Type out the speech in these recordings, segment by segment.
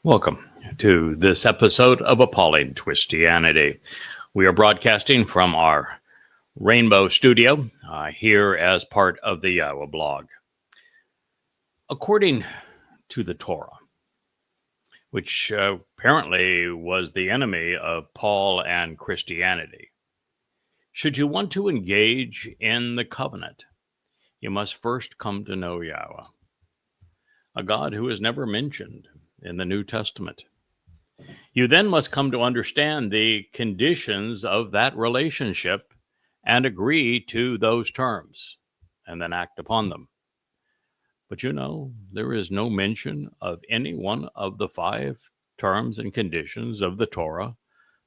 Welcome to this episode of Appalling Twistianity. We are broadcasting from our Rainbow Studio here as part of the YAHOWAH blog. According to the Torah, which apparently was the enemy of Paul and Christianity, should you want to engage in the covenant, you must first come to know YAHOWAH, a God who is never mentioned in the New Testament. You then must come to understand the conditions of that relationship and agree to those terms and then act upon them. But there is no mention of any one of the 5 terms and conditions of the Torah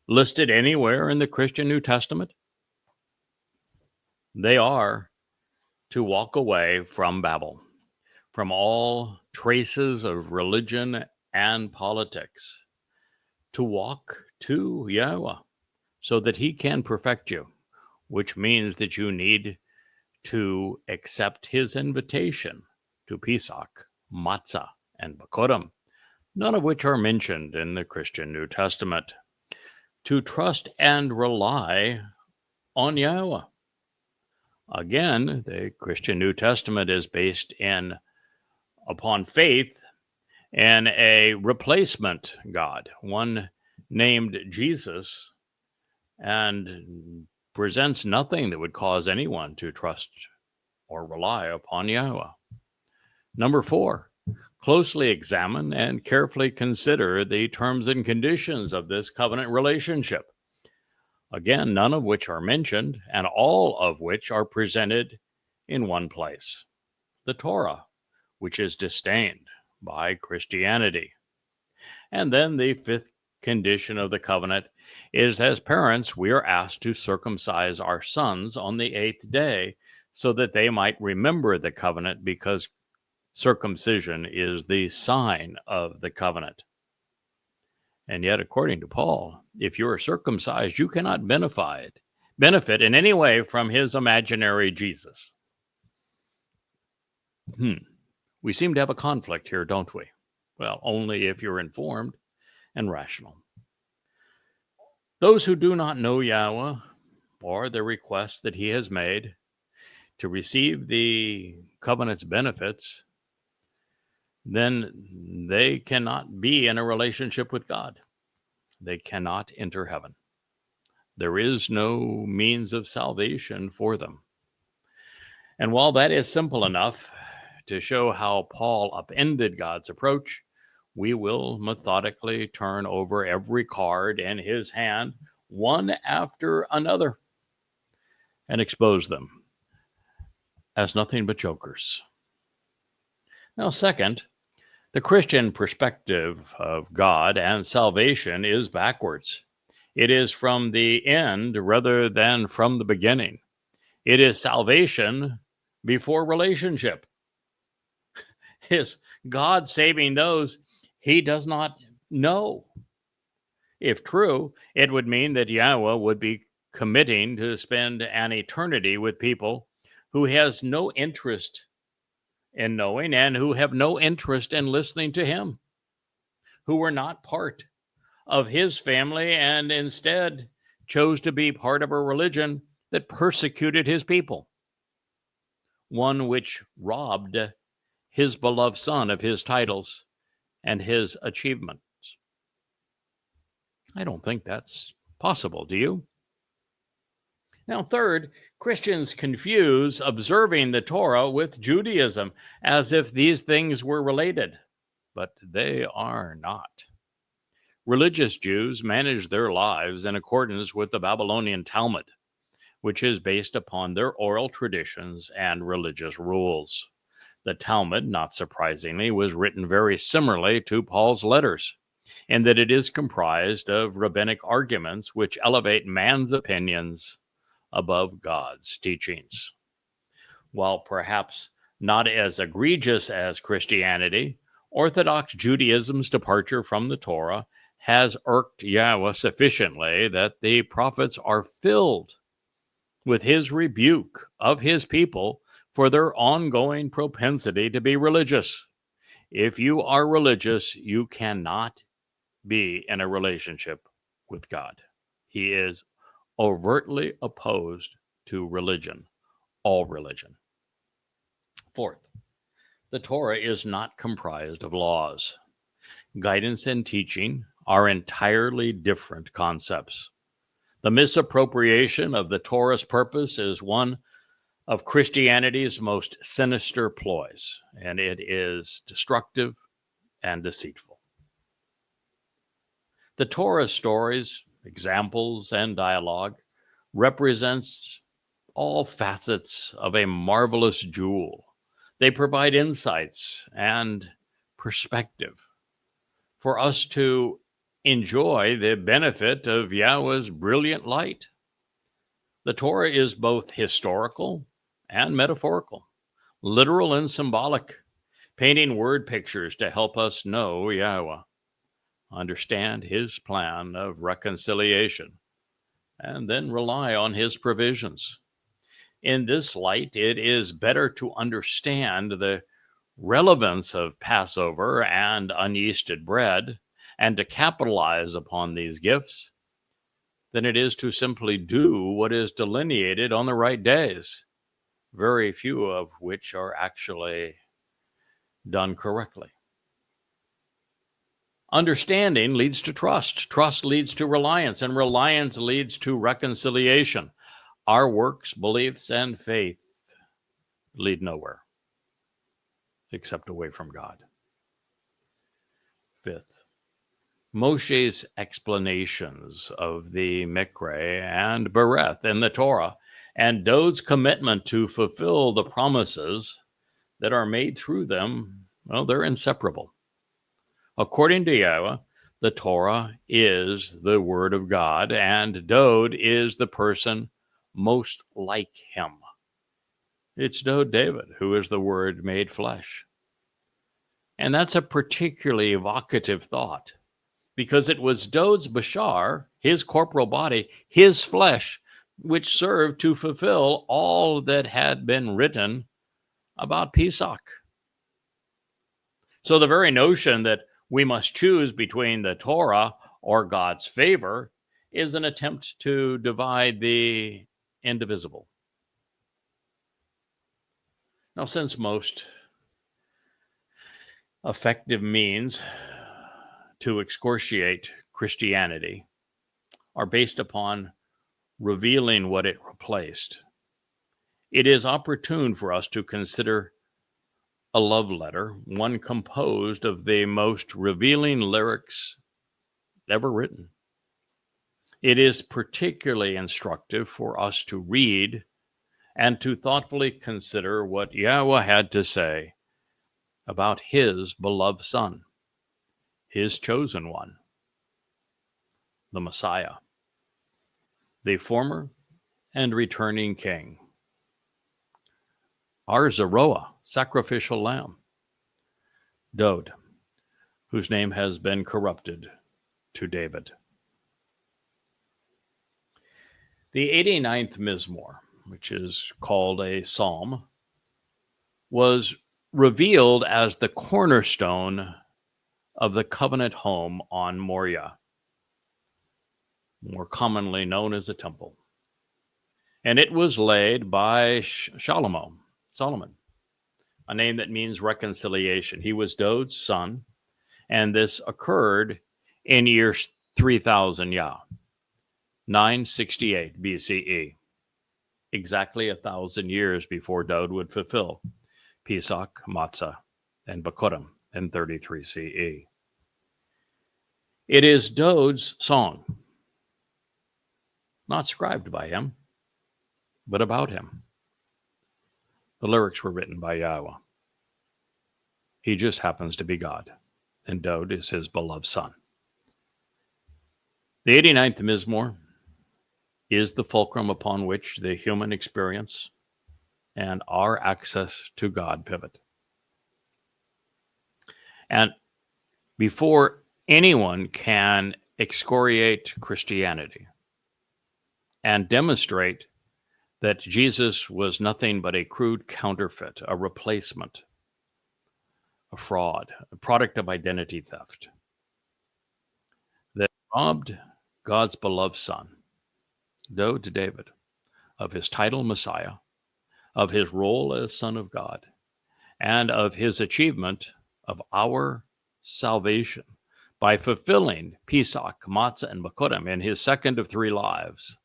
listed anywhere in the Christian New Testament. They are to walk away from Babel, from all traces of religion and politics, to walk to YAHOWAH so that he can perfect you, which means that you need to accept his invitation to Pesach, Matzah, and Bakorim, none of which are mentioned in the Christian New Testament, to trust and rely on YAHOWAH. Again, the Christian New Testament is based upon faith and a replacement God, one named Jesus, and presents nothing that would cause anyone to trust or rely upon YAHOWAH. Number 4, closely examine and carefully consider the terms and conditions of this covenant relationship. Again, none of which are mentioned, and all of which are presented in one place, the Torah, which is disdained by Christianity. And then the 5th condition of the covenant is, as parents, we are asked to circumcise our sons on the 8th day so that they might remember the covenant, because circumcision is the sign of the covenant. And yet, according to Paul, if you are circumcised, you cannot benefit in any way from his imaginary Jesus. We seem to have a conflict here, don't we? Well, only if you're informed and rational. Those who do not know YAHOWAH or the request that he has made to receive the covenant's benefits, then they cannot be in a relationship with God. They cannot enter heaven. There is no means of salvation for them. And while that is simple enough to show how Paul upended God's approach, we will methodically turn over every card in his hand, one after another, and expose them as nothing but jokers. Now, second, the Christian perspective of God and salvation is backwards. It is from the end rather than from the beginning. It is salvation before relationship. Is God saving those he does not know? If true, it would mean that YAHOWAH would be committing to spend an eternity with people who has no interest in knowing and who have no interest in listening to him, who were not part of his family and instead chose to be part of a religion that persecuted his people, one which robbed his beloved son of his titles and his achievements. I don't think that's possible, do you? Now, third, Christians confuse observing the Torah with Judaism as if these things were related, but they are not. Religious Jews manage their lives in accordance with the Babylonian Talmud, which is based upon their oral traditions and religious rules. The Talmud, not surprisingly, was written very similarly to Paul's letters, in that it is comprised of rabbinic arguments which elevate man's opinions above God's teachings. While perhaps not as egregious as Christianity, Orthodox Judaism's departure from the Torah has irked YAHOWAH sufficiently that the prophets are filled with his rebuke of his people for their ongoing propensity to be religious. If you are religious, you cannot be in a relationship with God. He is overtly opposed to religion, all religion. Fourth, the Torah is not comprised of laws. Guidance and teaching are entirely different concepts. The misappropriation of the Torah's purpose is one of Christianity's most sinister ploys, and it is destructive and deceitful. The Torah stories, examples, and dialogue represents all facets of a marvelous jewel. They provide insights and perspective for us to enjoy the benefit of Yahweh's brilliant light. The Torah is both historical and metaphorical, literal and symbolic, painting word pictures to help us know Yahweh, understand his plan of reconciliation, and then rely on his provisions. In this light, it is better to understand the relevance of Passover and unyeasted bread and to capitalize upon these gifts than it is to simply do what is delineated on the right days, very few of which are actually done correctly. Understanding leads to trust. Trust leads to reliance, and reliance leads to reconciliation. Our works, beliefs, and faith lead nowhere except away from God. Fifth, Moshe's explanations of the Mikra and Bereth in the Torah and Dod's commitment to fulfill the promises that are made through them, well, they're inseparable. According to Yahweh, the Torah is the word of God, and Dod is the person most like him. It's Dod David, who is the word made flesh. And that's a particularly evocative thought, because it was Dod's bashar, his corporal body, his flesh, which served to fulfill all that had been written about Pesach. So the very notion that we must choose between the Torah or God's favor is an attempt to divide the indivisible. Now, since most effective means to excoriate Christianity are based upon revealing what it replaced, it is opportune for us to consider a love letter, one composed of the most revealing lyrics ever written. It is particularly instructive for us to read and to thoughtfully consider what Yahweh had to say about his beloved Son, his chosen one, the Messiah, the former and returning King, our Zeroah, sacrificial lamb, Dod, whose name has been corrupted to David. The 89th Mizmor, which is called a psalm, was revealed as the cornerstone of the covenant home on Moriah, more commonly known as the temple. And it was laid by Solomon, a name that means reconciliation. He was Dod's son, and this occurred in year 3000 Yah, 968 BCE, exactly 1,000 years before Dod would fulfill Pesach, Matzah, and Bakurim in 33 CE. It is Dod's song, not scribed by him, but about him. The lyrics were written by Yahweh. He just happens to be God, and Dod is his beloved son. The 89th Mizmor is the fulcrum upon which the human experience and our access to God pivot. And before anyone can excoriate Christianity and demonstrate that Jesus was nothing but a crude counterfeit, a replacement, a fraud, a product of identity theft, robbed God's beloved son, Dowd David, of his title Messiah, of his role as Son of God, and of his achievement of our salvation by fulfilling Pesach, Matzah, and Bakurim in his second of 3 lives.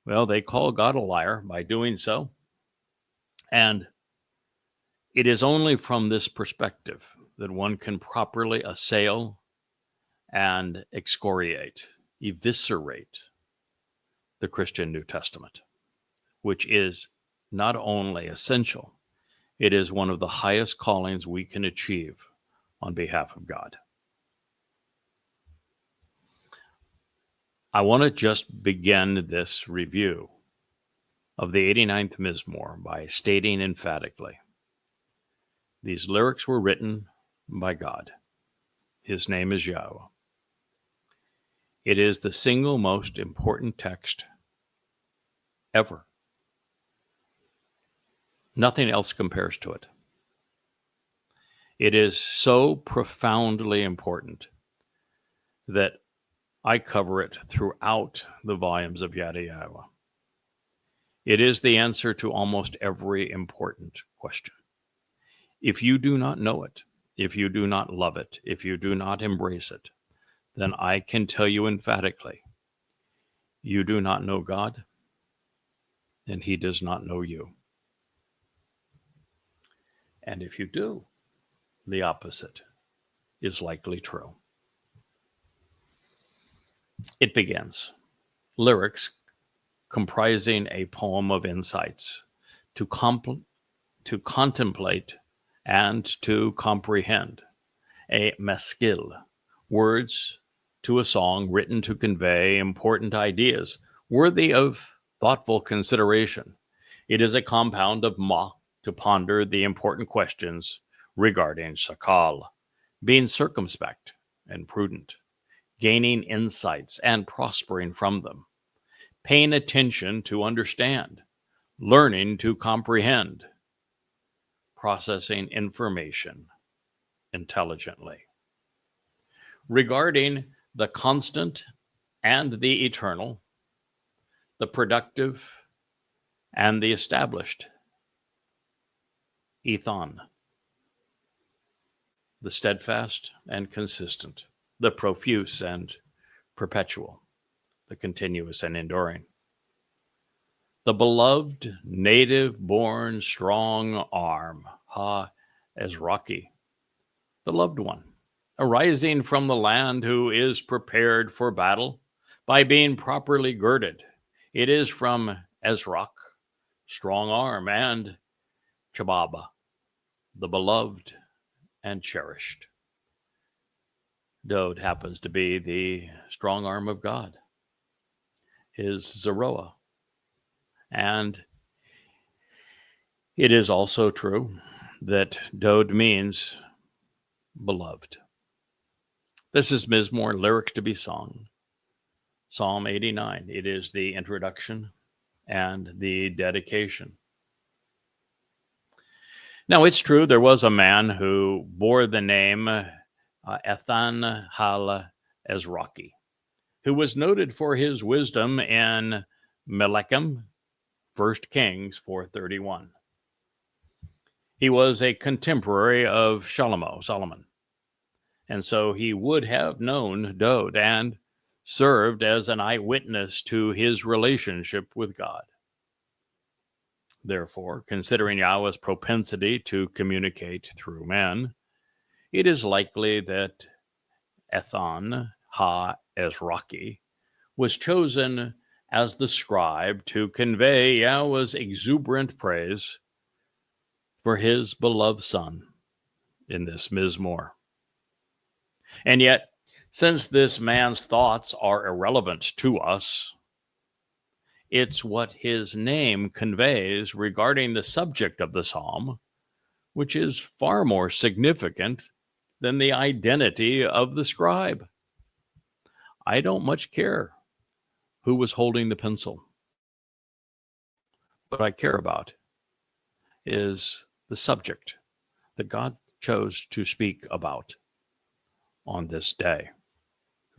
Well, they call God a liar by doing so. And it is only from this perspective that one can properly assail and excoriate, eviscerate the Christian New Testament, which is not only essential, it is one of the highest callings we can achieve on behalf of God. I want to just begin this review of the 89th Mizmor by stating emphatically, these lyrics were written by God. His name is Yahowah. It is the single most important text ever. Nothing else compares to it. It is so profoundly important that I cover it throughout the volumes of Yada Yahowah. It is the answer to almost every important question. If you do not know it, if you do not love it, if you do not embrace it, then I can tell you emphatically, you do not know God, and he does not know you. And if you do, the opposite is likely true. It begins, lyrics comprising a poem of insights to contemplate and to comprehend, a maskil, words to a song written to convey important ideas worthy of thoughtful consideration. It is a compound of ma, to ponder the important questions regarding sakal, being circumspect and prudent, gaining insights and prospering from them, paying attention to understand, learning to comprehend, processing information intelligently. Regarding the constant and the eternal, the productive and the established, Ethan, the steadfast and consistent, the profuse and perpetual, the continuous and enduring, the beloved, native-born, strong arm, Ha Ezraki, the loved one, arising from the land who is prepared for battle by being properly girded. It is from Ezrak, strong arm, and Chababa, the beloved and cherished. Dowd happens to be the strong arm of God, his Zeroah. And it is also true that Dowd means beloved. This is Mizmor, lyrics to be sung. Psalm 89. It is the introduction and the dedication. Now, it's true there was a man who bore the name Ethan Hal Ezraki, who was noted for his wisdom in Melechem, 1 Kings 4:31. He was a contemporary of Solomon, and so he would have known Dowd and served as an eyewitness to his relationship with God. Therefore, considering Yahweh's propensity to communicate through men, it is likely that Ethan Ha Ezraki was chosen as the scribe to convey Yahweh's exuberant praise for his beloved son in this Mizmor. And yet, since this man's thoughts are irrelevant to us, it's what his name conveys regarding the subject of the psalm, which is far more significant than the identity of the scribe. I don't much care who was holding the pencil. What I care about is the subject that God chose to speak about on this day,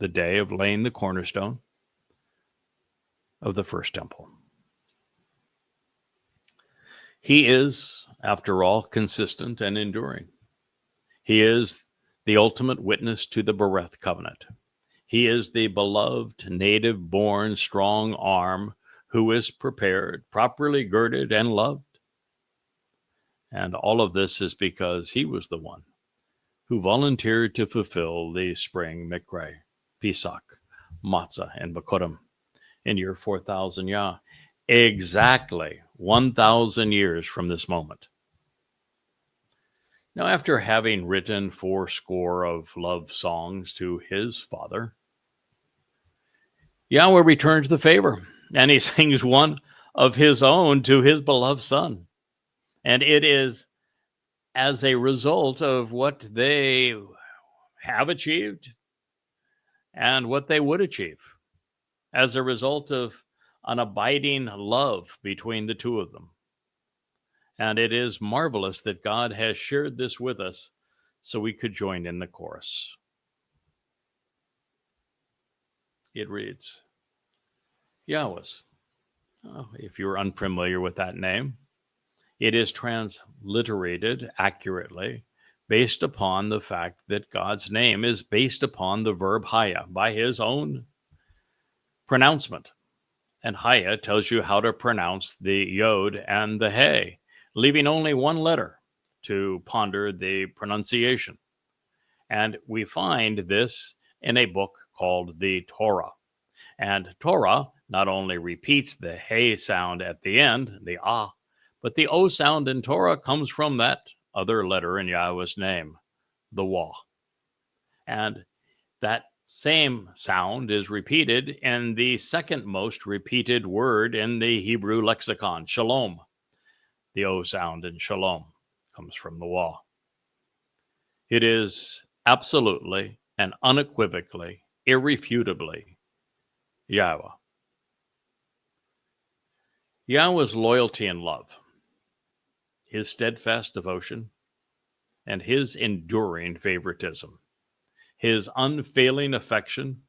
the day of laying the cornerstone of the first temple. He is, after all, consistent and enduring. He is the ultimate witness to the Bereth covenant. He is the beloved, native-born, strong arm who is prepared, properly girded, and loved. And all of this is because he was the one who volunteered to fulfill the spring Mikre, Pesach, Matzah, and Bekurim in year 4000 Yah, exactly 1,000 years from this moment. Now, after having written 80 of love songs to his father, Yahweh returns the favor, and he sings one of his own to his beloved son. And it is as a result of what they have achieved and what they would achieve, as a result of an abiding love between the two of them. And it is marvelous that God has shared this with us so we could join in the chorus. It reads, Yahweh's. Oh, if you're unfamiliar with that name, it is transliterated accurately based upon the fact that God's name is based upon the verb haya by his own pronouncement. And haya tells you how to pronounce the yod and the he, leaving only one letter to ponder the pronunciation. And we find this in a book called the Torah. And Torah not only repeats the he sound at the end, the ah, but the o sound in Torah comes from that other letter in Yahweh's name, the wah. And that same sound is repeated in the second most repeated word in the Hebrew lexicon, shalom. The o sound in shalom comes from the wah. It is absolutely and unequivocally, irrefutably Yahweh. Yahweh's loyalty and love, his steadfast devotion, and his enduring favoritism, his unfailing affection,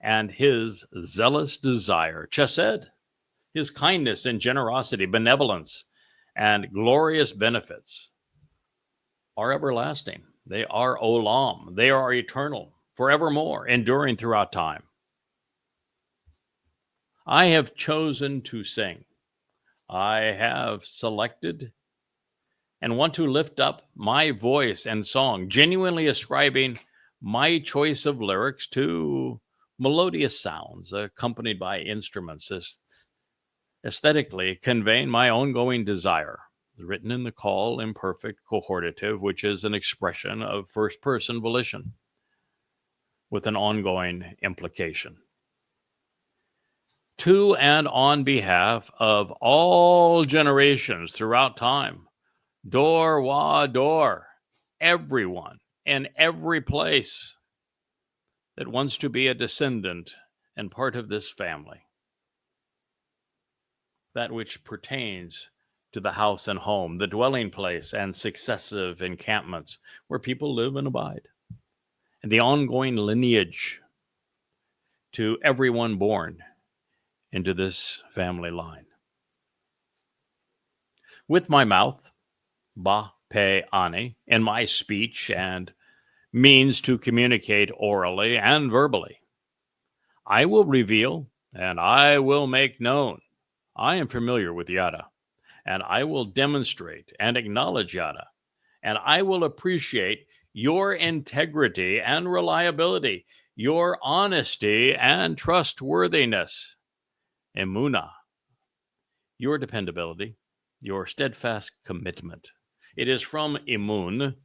and his zealous desire, chesed, his kindness and generosity, benevolence, and glorious benefits are everlasting. They are olam. They are eternal, forevermore, enduring throughout time. I have chosen to sing. I have selected and want to lift up my voice and song, genuinely ascribing my choice of lyrics to melodious sounds accompanied by instruments, aesthetically conveying my ongoing desire, written in the call imperfect cohortative, which is an expression of first-person volition with an ongoing implication. To and on behalf of all generations throughout time, Dor wa dor, everyone in every place that wants to be a descendant and part of this family, that which pertains to the house and home, the dwelling place and successive encampments where people live and abide, and the ongoing lineage to everyone born into this family line. With my mouth, ba, pe, ani, in my speech and means to communicate orally and verbally, I will reveal and I will make known. I am familiar with Yada, and I will demonstrate and acknowledge Yada, and I will appreciate your integrity and reliability, your honesty and trustworthiness, emunah, your dependability, your steadfast commitment. It is from emun,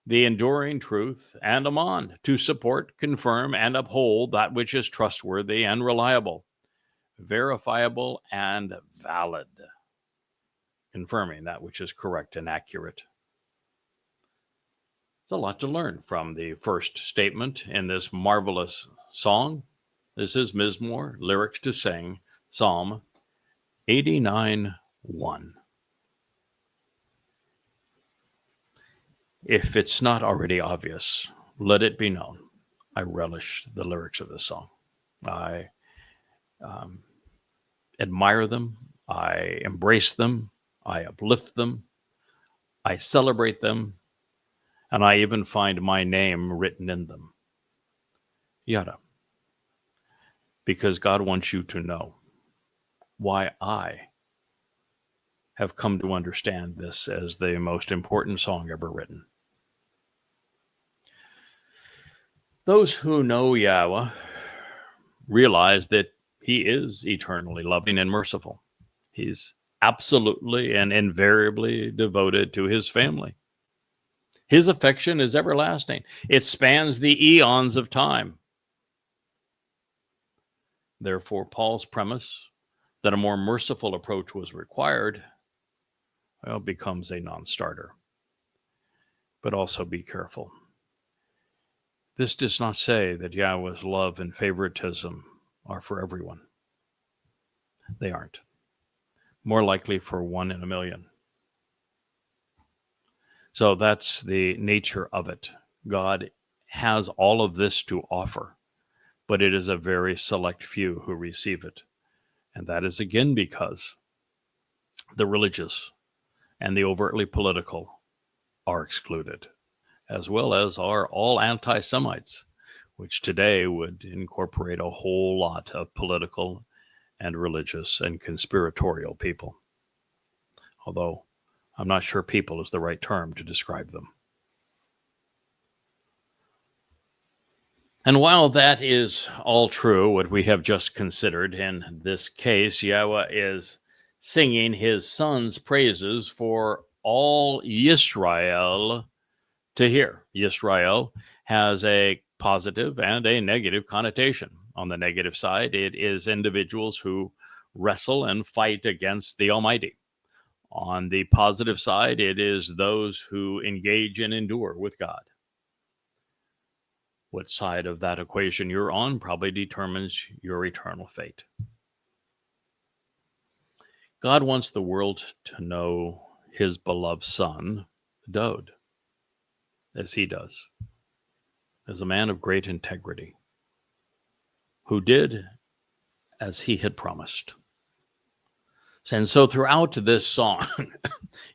the enduring truth, and aman, to support, confirm, and uphold that which is trustworthy and reliable, verifiable and valid, confirming that which is correct and accurate. It's a lot to learn from the first statement in this marvelous song. This is Mizmor, lyrics to sing, Psalm 89:1. If it's not already obvious, let it be known. I relish the lyrics of this song. I admire them. I embrace them. I uplift them. I celebrate them. And I even find my name written in them. Yada. Because God wants you to know why I have come to understand this as the most important song ever written. Those who know Yahweh realize that he is eternally loving and merciful. He's absolutely and invariably devoted to his family. His affection is everlasting. It spans the eons of time. Therefore, Paul's premise that a more merciful approach was required, well, becomes a non-starter. But also be careful. This does not say that Yahweh's love and favoritism are for everyone. They aren't. More likely for 1 in a million. So that's the nature of it. God has all of this to offer, but it is a very select few who receive it. And that is again because the religious and the overtly political are excluded, as well as are all anti-Semites, which today would incorporate a whole lot of political and religious and conspiratorial people. Although I'm not sure people is the right term to describe them. And while that is all true, what we have just considered in this case, Yahweh is singing his son's praises for all Yisrael to hear. Yisrael has a positive and a negative connotation. On the negative side, it is individuals who wrestle and fight against the Almighty. On the positive side, it is those who engage and endure with God. What side of that equation you're on probably determines your eternal fate. God wants the world to know his beloved son, Dowd, as he does, as a man of great integrity, who did as he had promised. And so throughout this song,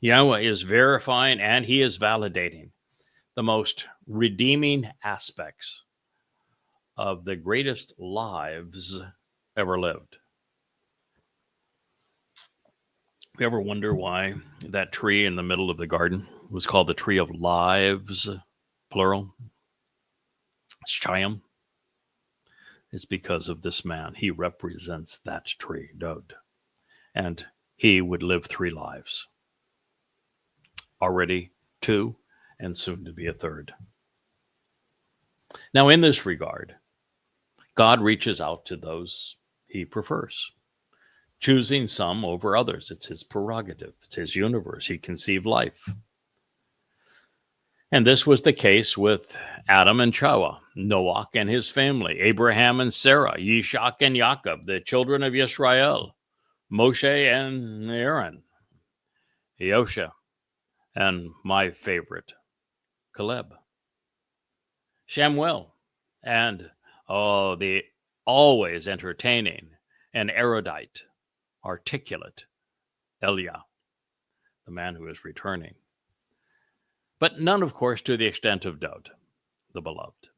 Yahweh is verifying and he is validating the most redeeming aspects of the greatest lives ever lived. You ever wonder why that tree in the middle of the garden was called the tree of lives, plural? It's Chaim. It's because of this man. He represents that tree, Dowd. And he would live 3 lives. Already 2, and soon to be a 3rd. Now, in this regard, God reaches out to those he prefers, choosing some over others. It's his prerogative. It's his universe. He conceived life. And this was the case with Adam and Towrah, Noach and his family, Abraham and Sarah, Yishak and Yaakov, the children of Yisrael, Moshe and Aaron, Yosha, and my favorite, Caleb, Shamuel, and the always entertaining and erudite, articulate Eliah, the man who is returning. But none, of course, to the extent of Dowd, the beloved.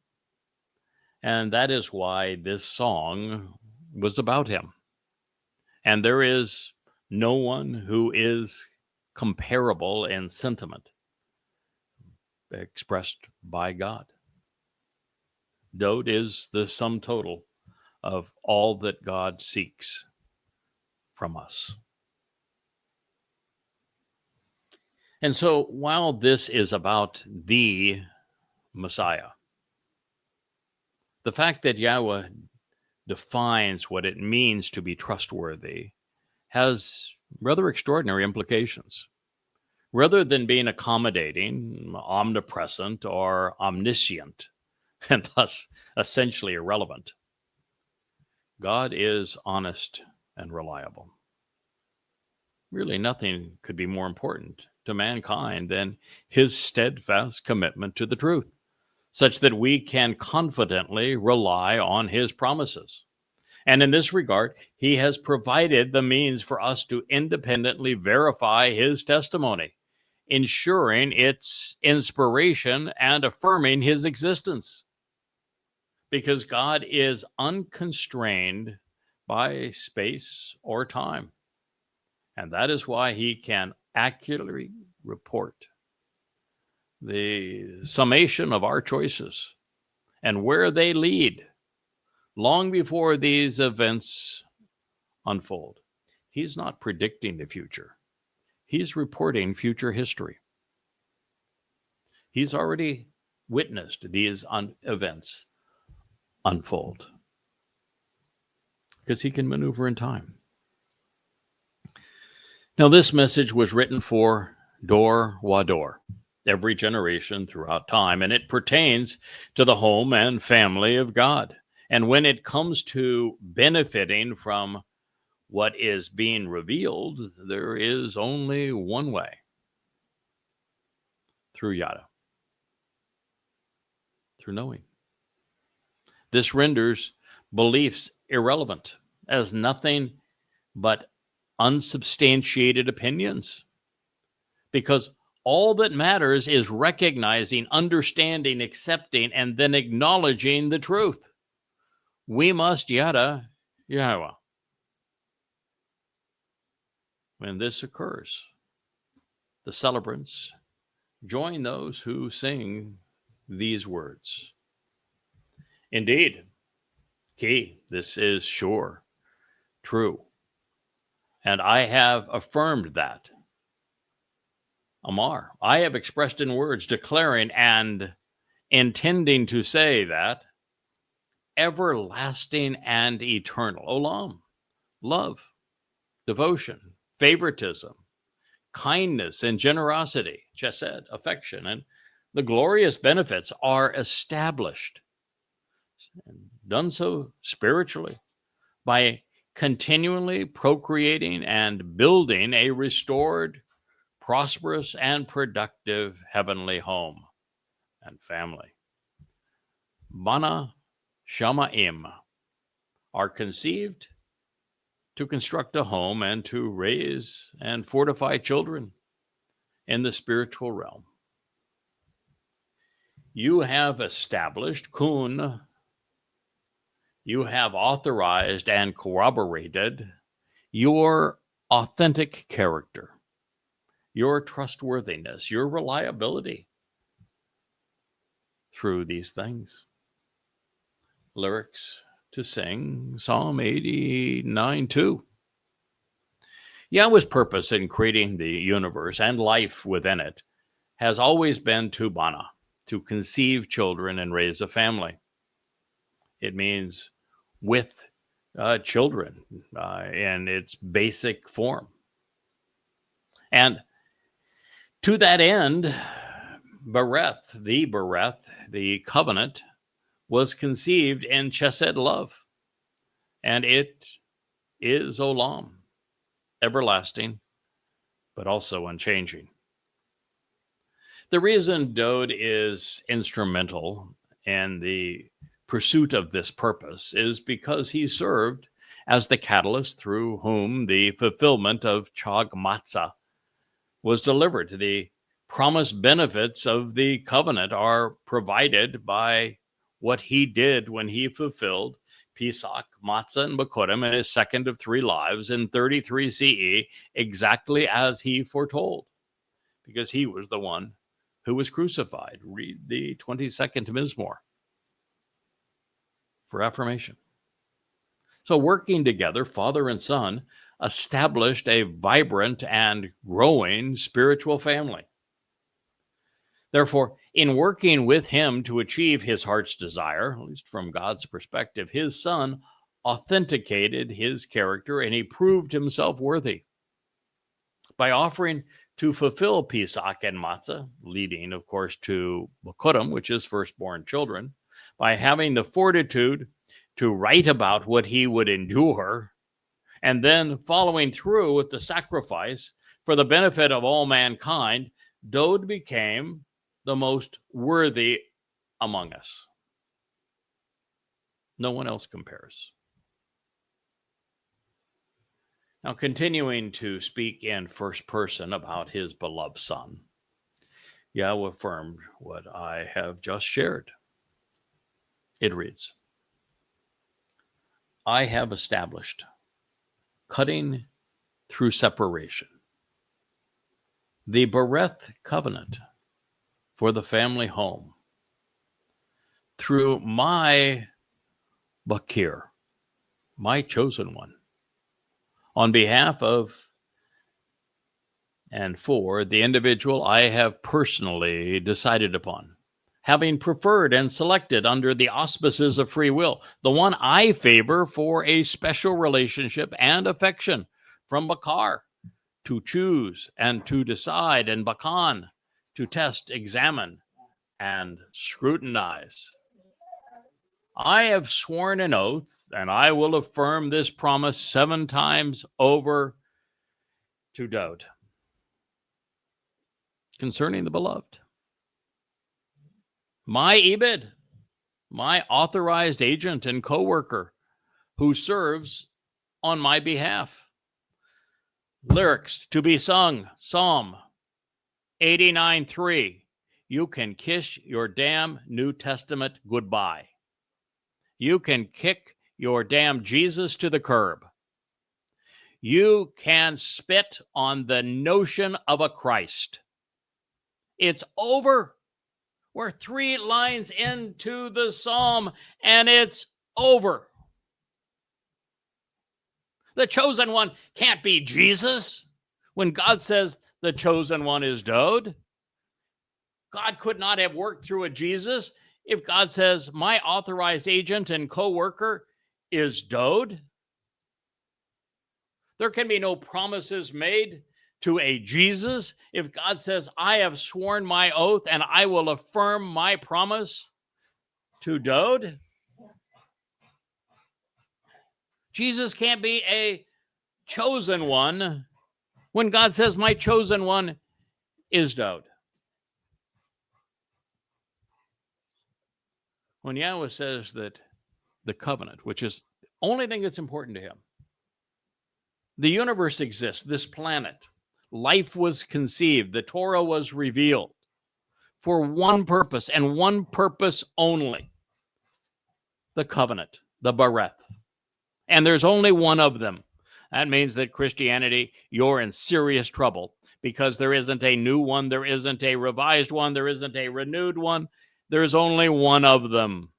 And that is why this song was about him. And there is no one who is comparable in sentiment expressed by God. Dowd is the sum total of all that God seeks from us. And so while this is about the Messiah, the fact that Yahweh defines what it means to be trustworthy has rather extraordinary implications. Rather than being accommodating, omnipresent, or omniscient, and thus essentially irrelevant, God is honest and reliable. Really, nothing could be more important to mankind than his steadfast commitment to the truth. such that we can confidently rely on his promises. And in this regard, he has provided the means for us to independently verify his testimony, ensuring its inspiration and affirming his existence. Because God is unconstrained by space or time. And that is why he can accurately report the summation of our choices and where they lead long before these events unfold. He's not predicting the future. He's reporting future history. He's already witnessed these events unfold because he can maneuver in time. Now, this message was written for Dor Wador, every generation throughout time, and it pertains to the home and family of God. And when it comes to benefiting from what is being revealed, there is only one way: through Yada, through knowing. This renders beliefs irrelevant as nothing but unsubstantiated opinions, because all that matters is recognizing, understanding, accepting, and then acknowledging the truth. We must Yada Yahowah. When this occurs, the celebrants join those who sing these words. Indeed, Ki, this is sure, true, and I have affirmed that. Amar, I have expressed in words, declaring and intending to say that everlasting and eternal, olam, love, devotion, favoritism, kindness, and generosity, chesed, affection, and the glorious benefits are established, and done so spiritually by continually procreating and building a restored, prosperous, and productive heavenly home and family. Bana Shamaim are conceived to construct a home and to raise and fortify children in the spiritual realm. You have established, kun, you have authorized and corroborated your authentic character, your trustworthiness, your reliability through these things. Lyrics to sing Psalm 89:2. Yahweh's purpose in creating the universe and life within it has always been to bana, to conceive children and raise a family. It means with children in its basic form. And to that end, Bereth, the covenant, was conceived in chesed love, and it is olam, everlasting, but also unchanging. The reason Dode is instrumental in the pursuit of this purpose is because he served as the catalyst through whom the fulfillment of Chag Matzah was delivered. The promised benefits of the covenant are provided by what he did when he fulfilled Pesach, Matzah, and Bekurim in his second of 3 lives in 33 CE, exactly as he foretold, because he was the one who was crucified. Read the 22nd Mizmor for affirmation. So working together, father and son established a vibrant and growing spiritual family. Therefore, in working with him to achieve his heart's desire, at least from God's perspective, his son authenticated his character and he proved himself worthy by offering to fulfill Pesach and Matzah, leading, of course, to Bekurim, which is firstborn children, by having the fortitude to write about what he would endure, and then following through with the sacrifice for the benefit of all mankind. Dode became the most worthy among us. No one else compares. Now, continuing to speak in first person about his beloved Son, Yahweh affirmed what I have just shared. It reads, I have established, cutting through separation, the Bereth covenant for the family home through my Bakir, my chosen one, on behalf of and for the individual I have personally decided upon, having preferred and selected under the auspices of free will, the one I favor for a special relationship and affection, from Bakar to choose and to decide, and Bakan to test, examine, and scrutinize. I have sworn an oath, and I will affirm this promise 7 times over to Dowd concerning the beloved. My Ebed, my authorized agent and co-worker who serves on my behalf. Lyrics to be sung, Psalm 89:3. You can kiss your damn New Testament goodbye. You can kick your damn Jesus to the curb. You can spit on the notion of a Christ. It's over. We're 3 lines into the psalm, and it's over. The chosen one can't be Jesus. When God says the chosen one is Dowd, God could not have worked through a Jesus. If God says my authorized agent and co-worker is Dowd, there can be no promises made to a Jesus. If God says, I have sworn my oath and I will affirm my promise to Dowd, Jesus can't be a chosen one when God says my chosen one is Dowd. When Yahweh says that the covenant, which is the only thing that's important to him, the universe exists, this planet, life was conceived, the Torah was revealed for one purpose and one purpose only, the covenant, the Bereth. And there's only one of them. That means that Christianity, you're in serious trouble because there isn't a new one, there isn't a revised one, there isn't a renewed one. There's only one of them.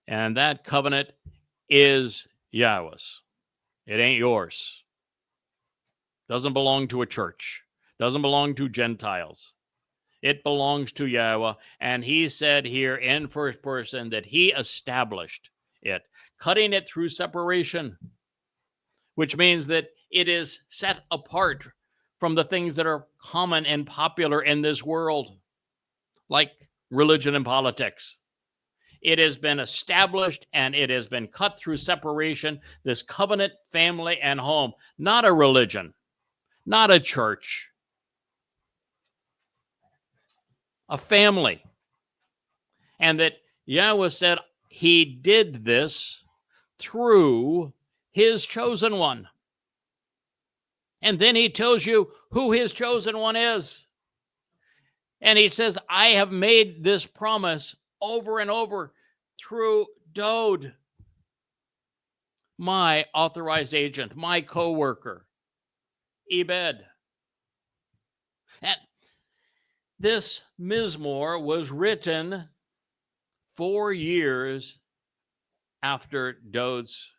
And that covenant is Yahweh's. It ain't yours. Doesn't belong to a church. Doesn't belong to Gentiles. It belongs to Yahweh. And he said here in first person that he established it, cutting it through separation, which means that it is set apart from the things that are common and popular in this world, like religion and politics. It has been established and it has been cut through separation, this covenant, family, and home, not a religion, not a church, a family. And that Yahweh said he did this through his chosen one. And then he tells you who his chosen one is. And he says, I have made this promise over and over through Dowd, my authorized agent, my co-worker, Ebed. And this Mizmor was written 4 years after Dowd's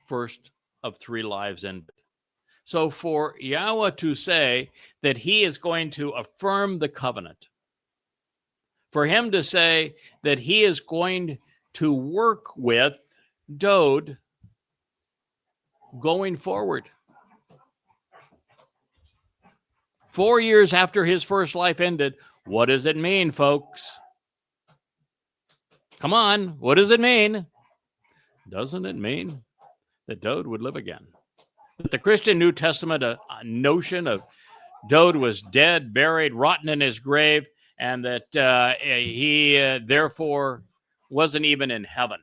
first of 3 lives ended. So for Yahweh to say that he is going to affirm the covenant, for him to say that he is going to work with Dowd going forward. 4 years after his first life ended, what does it mean, folks? Come on, what does it mean? Doesn't it mean that Dowd would live again? That the Christian New Testament, a notion of Dowd was dead, buried, rotten in his grave, and that he therefore wasn't even in heaven.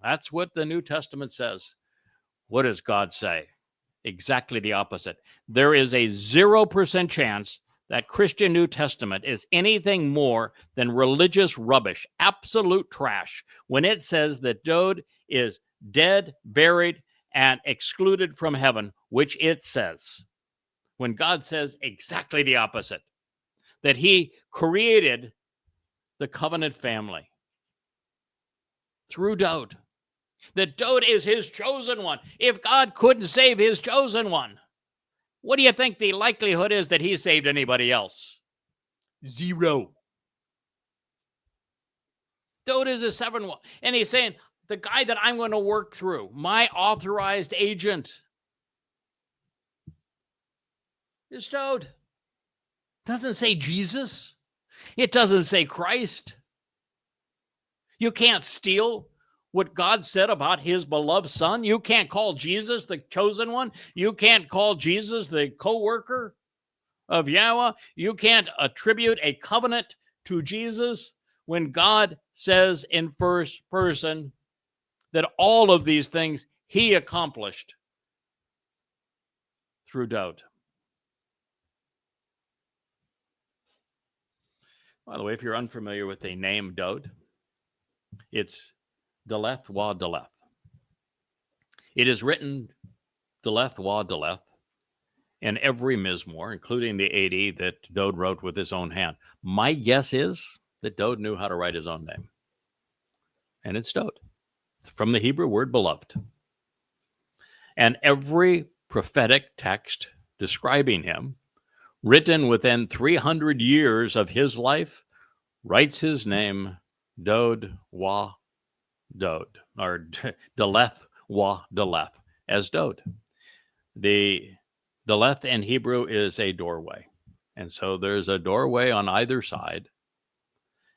That's what the New Testament says. What does God say? Exactly the opposite. There is a 0% chance that Christian New Testament is anything more than religious rubbish, absolute trash, when it says that Dowd is dead, buried, and excluded from heaven, which it says. When God says exactly the opposite, that he created the covenant family through Dowd, that Dowd is his chosen one. If God couldn't save his chosen one, what do you think the likelihood is that he saved anybody else? 0. Dowd is a 7-1. And he's saying, the guy that I'm going to work through, my authorized agent, is Dowd. Doesn't say Jesus. It doesn't say Christ. You can't steal what God said about his beloved son. You can't call Jesus the chosen one. You can't call Jesus the co-worker of Yahowah. You can't attribute a covenant to Jesus when God says in first person that all of these things he accomplished through Dowd. By the way, if you're unfamiliar with the name Dowd, it's YAHOWah. It is written YAHOWah in every Mizmor, including the 80 that Dowd wrote with his own hand. My guess is that Dowd knew how to write his own name. And it's Dowd. It's from the Hebrew word beloved. And every prophetic text describing him, written within 300 years of his life, writes his name Dowd Wah Dowd, or Daleth Wah Daleth, as Dowd. The Daleth in Hebrew is a doorway. And so there's a doorway on either side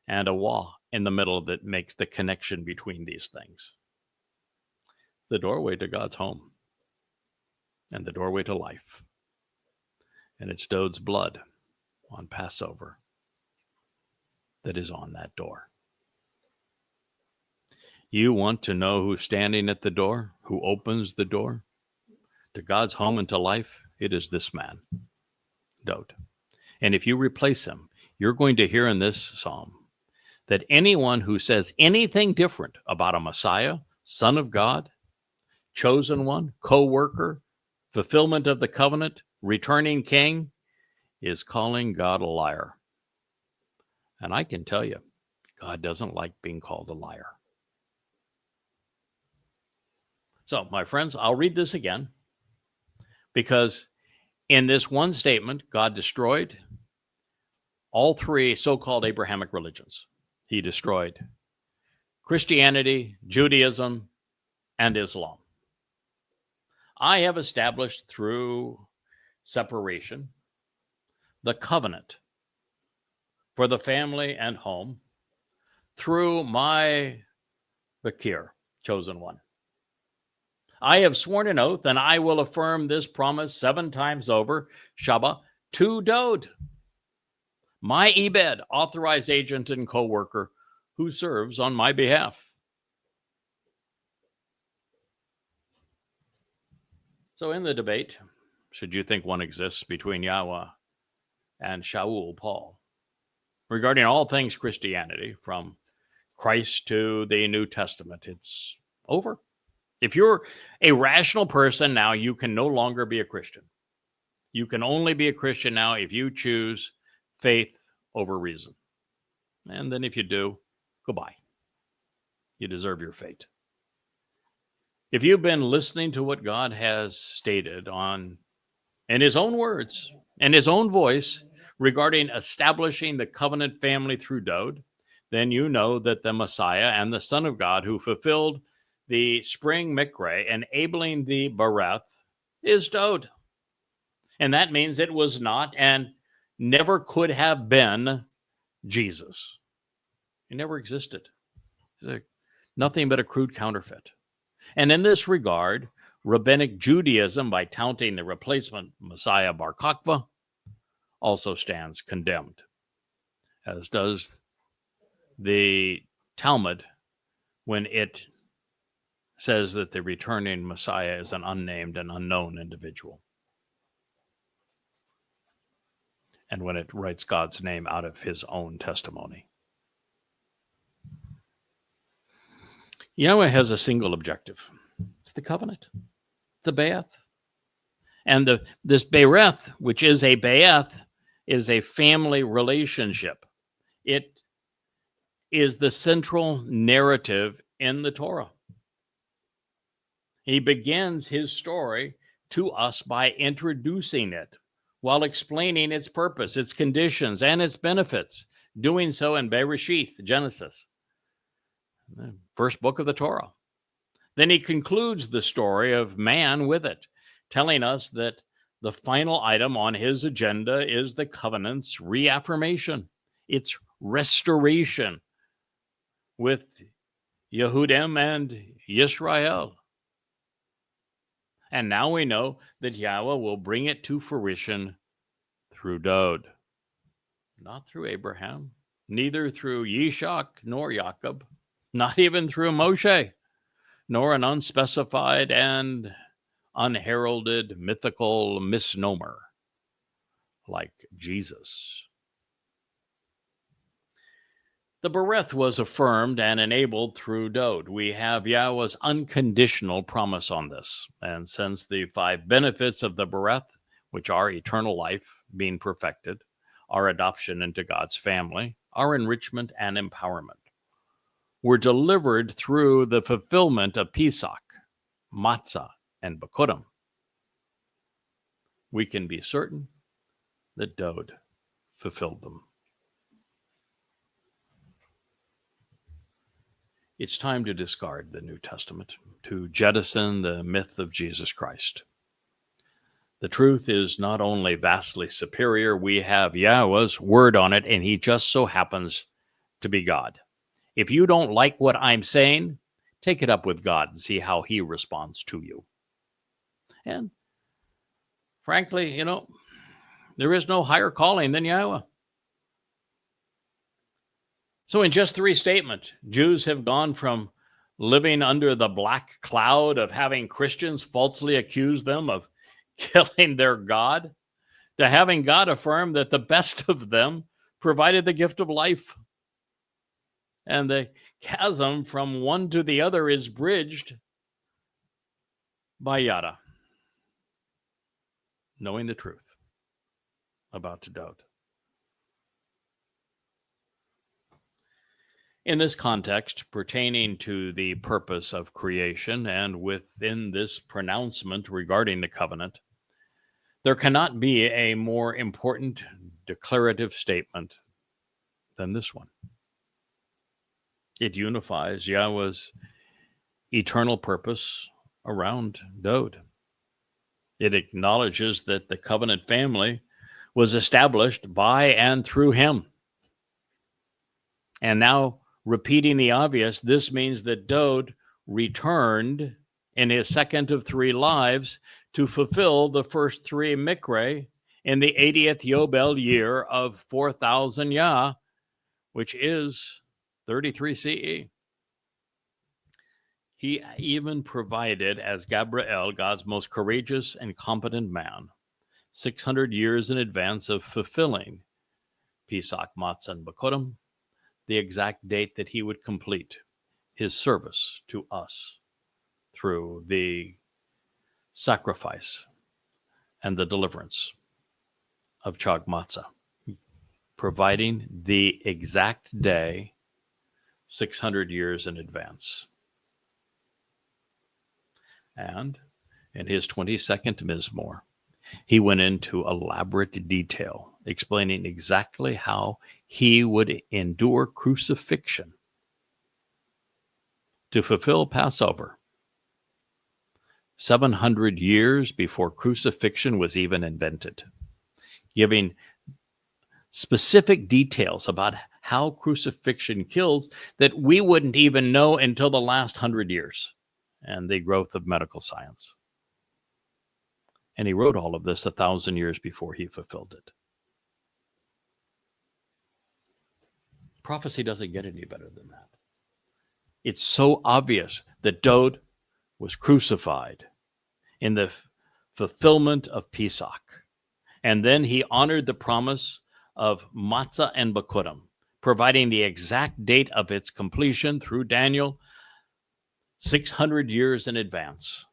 and a Wah in the middle that makes the connection between these things. It's the doorway to God's home and the doorway to life. And it's Dowd's blood on Passover that is on that door. You want to know who's standing at the door, who opens the door to God's home and to life? It is this man, Dowd. And if you replace him, you're going to hear in this psalm that anyone who says anything different about a Messiah, Son of God, chosen one, co-worker, fulfillment of the covenant, returning king, is calling God a liar. And I can tell you, God doesn't like being called a liar. So, my friends, I'll read this again, because in this one statement, God destroyed all 3 so-called Abrahamic religions. He destroyed Christianity, Judaism, and Islam. I have established through separation the covenant for the family and home through my Bakir, chosen one. I have sworn an oath, and I will affirm this promise 7 times over, Shabat, to Dowd, my Ebed, authorized agent and co-worker, who serves on my behalf. So in the debate, should you think one exists between Yahowah and Shaul, Paul, regarding all things Christianity, from Christ to the New Testament, it's over. If you're a rational person now, you can no longer be a Christian. You can only be a Christian now if you choose faith over reason. And then if you do, goodbye. You deserve your fate. If you've been listening to what God has stated in his own words and his own voice regarding establishing the covenant family through Dowd, then you know that the Messiah and the Son of God who fulfilled the spring mikre, enabling the bereth, is Dowd. And that means it was not and never could have been Jesus. He never existed. He's nothing but a crude counterfeit. And in this regard, Rabbinic Judaism, by touting the replacement Messiah Bar Kokhba, also stands condemned. as does the Talmud when it says that the returning Messiah is an unnamed and unknown individual. And when it writes God's name out of his own testimony. Yahweh has a single objective. It's the covenant, the Be'eth. And this Bereth, which is a Be'eth, is a family relationship. It is the central narrative in the Torah. He begins his story to us by introducing it while explaining its purpose, its conditions, and its benefits, doing so in Bereshith, Genesis, the first book of the Torah. Then he concludes the story of man with it, telling us that the final item on his agenda is the covenant's reaffirmation, its restoration with Yehudim and Yisrael. And now we know that Yahweh will bring it to fruition through Dod, not through Abraham, neither through Yishak nor Jacob, not even through Moshe, nor an unspecified and unheralded mythical misnomer like Jesus. The Bereth was affirmed and enabled through Dod. We have Yahweh's unconditional promise on this. And since the 5 benefits of the Bereth, which are eternal life being perfected, our adoption into God's family, our enrichment and empowerment, were delivered through the fulfillment of Pesach, Matzah, and Bikurim, we can be certain that Dod fulfilled them. It's time to discard the New Testament, to jettison the myth of Jesus Christ. The truth is not only vastly superior, we have Yahweh's word on it, and he just so happens to be God. If you don't like what I'm saying, take it up with God and see how he responds to you. And frankly, there is no higher calling than Yahweh. So in just 3 statements, Jews have gone from living under the black cloud of having Christians falsely accuse them of killing their God to having God affirm that the best of them provided the gift of life. And the chasm from one to the other is bridged by Yada, knowing the truth about Dod. In this context, pertaining to the purpose of creation and within this pronouncement regarding the covenant, there cannot be a more important declarative statement than this one. It unifies Yahweh's eternal purpose around Dod. It acknowledges that the covenant family was established by and through him. And now, repeating the obvious, this means that Dod returned in his second of 3 lives to fulfill the first 3 Mikre in the 80th Yobel year of 4000 Yah, which is 33 CE. He even provided, as Gabriel, God's most courageous and competent man, 600 years in advance of fulfilling Pesach, Matzah, and Bikurim, the exact date that he would complete his service to us through the sacrifice and the deliverance of Chag Matzah, providing the exact day 600 years in advance. And in his 22nd Mizmor, he went into elaborate detail, explaining exactly how he would endure crucifixion to fulfill Passover 700 years before crucifixion was even invented, giving specific details about how crucifixion kills that we wouldn't even know until the last 100 years and the growth of medical science. And he wrote all of this 1,000 years before he fulfilled it. Prophecy doesn't get any better than that. It's so obvious that Dowd was crucified in the fulfillment of Pesach. And then he honored the promise of Matzah and Bakurim, providing the exact date of its completion through Daniel 600 years in advance.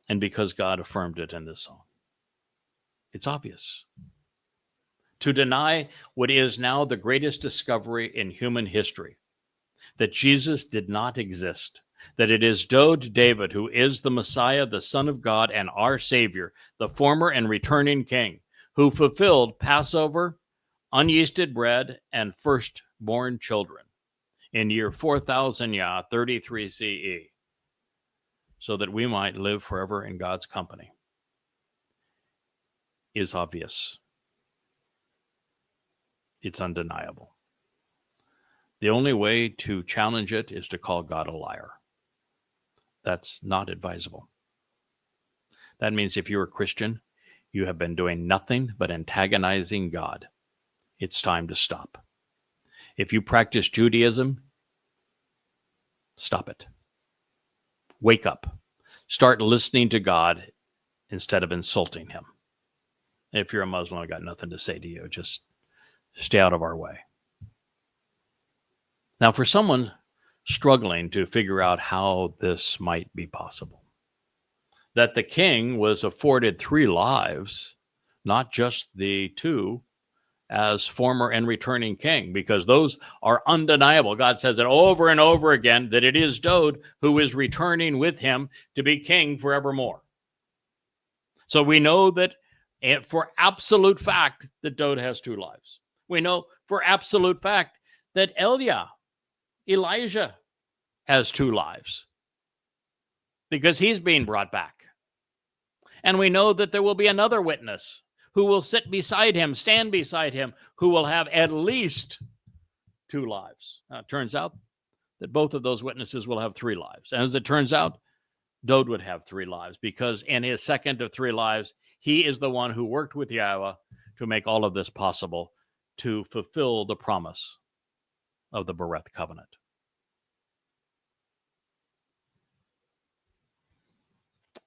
And because God affirmed it in this song. It's obvious. To deny what is now the greatest discovery in human history, that Jesus did not exist, that it is Dowd David who is the Messiah, the Son of God, and our Savior, the former and returning King, who fulfilled Passover, unyeasted bread, and firstborn children in year 4000 Yah, 33 CE, so that we might live forever in God's company, is obvious. It's undeniable. The only way to challenge it is to call God a liar. That's not advisable. That means if you're a Christian, you have been doing nothing but antagonizing God. It's time to stop. If you practice Judaism, stop it. Wake up. Start listening to God instead of insulting him. If you're a Muslim, I've got nothing to say to you. Just stay out of our way. Now, for someone struggling to figure out how this might be possible, that the king was afforded 3 lives, not just the 2, as former and returning king, because those are undeniable. God says it over and over again that it is Dowd who is returning with him to be king forevermore. So we know that for absolute fact that Dowd has 2 lives. We know for absolute fact that Elijah has 2 lives because he's being brought back. And we know that there will be another witness who will sit beside him, stand beside him, who will have at least 2 lives. Now, it turns out that both of those witnesses will have 3 lives. And as it turns out, Dowd would have 3 lives because in his second of 3 lives, he is the one who worked with Yahowah to make all of this possible, to fulfill the promise of the Bereth covenant.